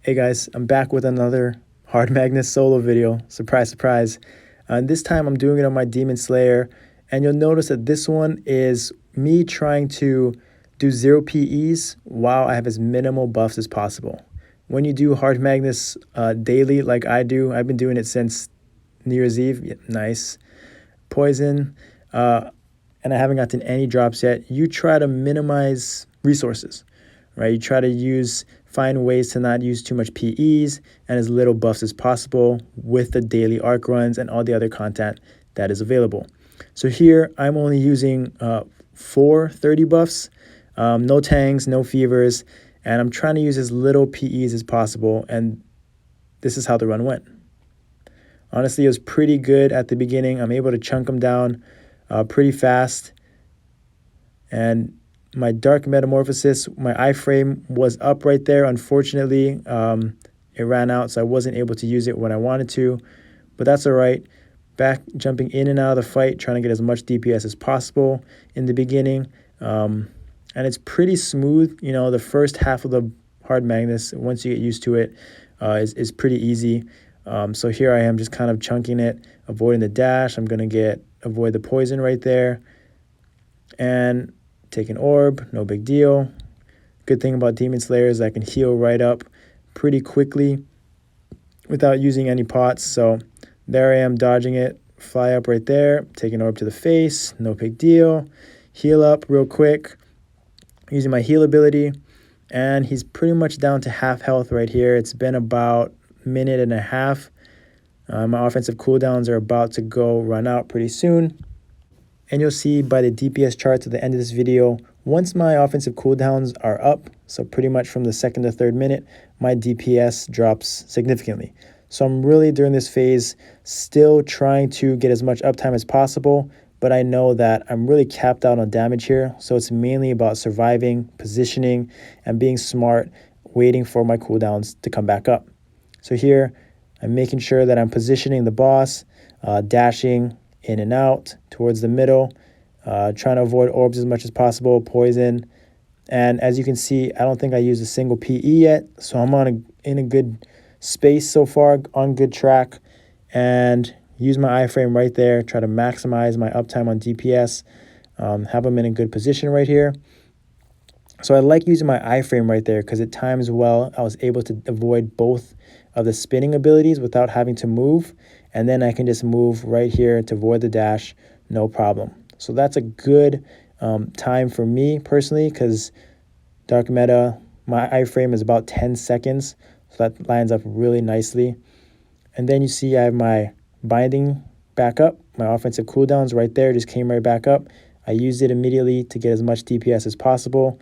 Hey guys, I'm back with another Hard Magnus solo video. Surprise, surprise. And this time I'm doing it on my Demon Slayer. And you'll notice that this one is me trying to do 0 PEs while I have as minimal buffs as possible. When you do Hard Magnus daily like I do, I've been doing it since New Year's Eve. Yeah, nice. Poison. And I haven't gotten any drops yet. You try to minimize resources, right? You try to find ways to not use too much PEs and as little buffs as possible with the daily arc runs and all the other content that is available. So here I'm only using 4 30 buffs, no tangs, no fevers, and I'm trying to use as little PEs as possible, and this is how the run went. Honestly, it was pretty good at the beginning. I'm able to chunk them down pretty fast, and my dark metamorphosis, my iframe was up right there. Unfortunately, it ran out, so I wasn't able to use it when I wanted to, but that's all right. Back jumping in and out of the fight, trying to get as much DPS as possible in the beginning, and it's pretty smooth. You know, the first half of the Hard Magnus, once you get used to it, is pretty easy. So here I am just kind of chunking it, avoiding the dash. I'm going to avoid the poison right there, and take an orb, no big deal. Good thing about Demon Slayer is I can heal right up pretty quickly without using any pots. So there I am dodging it, fly up right there, take an orb to the face, no big deal. Heal up real quick using my heal ability, and he's pretty much down to half health right here. It's been about a minute and a half. My offensive cooldowns are about to run out pretty soon. And you'll see by the DPS charts at the end of this video, once my offensive cooldowns are up, so pretty much from the 2nd to 3rd minute, my DPS drops significantly. So I'm really, during this phase, still trying to get as much uptime as possible, but I know that I'm really capped out on damage here, so it's mainly about surviving, positioning, and being smart, waiting for my cooldowns to come back up. So here, I'm making sure that I'm positioning the boss, dashing in and out towards the middle, trying to avoid orbs as much as possible, poison. And as you can see, I don't think I used a single PE yet, so I'm in a good space so far, on good track, and use my iframe right there, try to maximize my uptime on DPS, have them in a good position right here. So I like using my iframe right there because it times well. I was able to avoid both of the spinning abilities without having to move, and then I can just move right here to avoid the dash, no problem. So that's a good time for me personally, because dark meta, my iframe is about 10 seconds, so that lines up really nicely. And then you see I have my binding back up, my offensive cooldowns right there just came right back up. I used it immediately to get as much DPS as possible,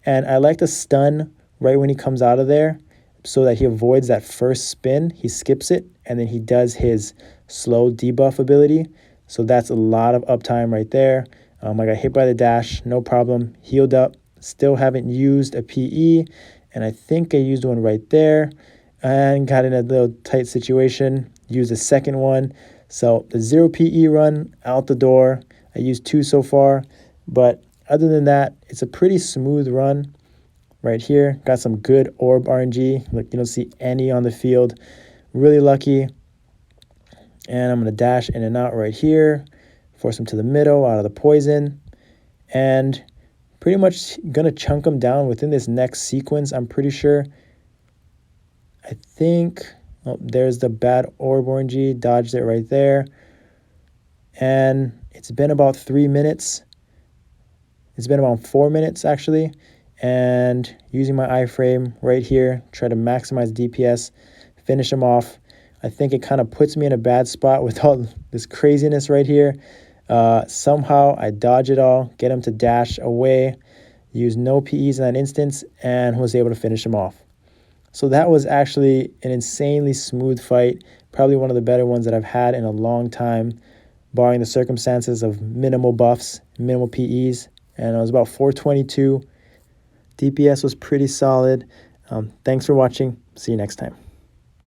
and I like to stun right when he comes out of there, so that he avoids that first spin. He skips it, and then he does his slow debuff ability. So that's a lot of uptime right there. I got hit by the dash, no problem. Healed up, still haven't used a PE, and I think I used one right there, and got in a little tight situation. Used a second one. So the 0 PE run out the door. I used 2 so far, but other than that, it's a pretty smooth run. Right here, got some good orb RNG. Look, you don't see any on the field. Really lucky. And I'm going to dash in and out right here. Force him to the middle, out of the poison. And pretty much going to chunk him down within this next sequence, I'm pretty sure. I think, oh, there's the bad orb RNG. Dodged it right there. And it's been about 3 minutes. It's been about 4 minutes, actually. And using my iframe right here, try to maximize DPS, finish him off. I think it kind of puts me in a bad spot with all this craziness right here. Somehow I dodge it all, get him to dash away, use no PEs in that instance, and was able to finish him off. So that was actually an insanely smooth fight, probably one of the better ones that I've had in a long time, barring the circumstances of minimal buffs, minimal PEs, and I was about 422. DPS was pretty solid. Thanks for watching. See you next time.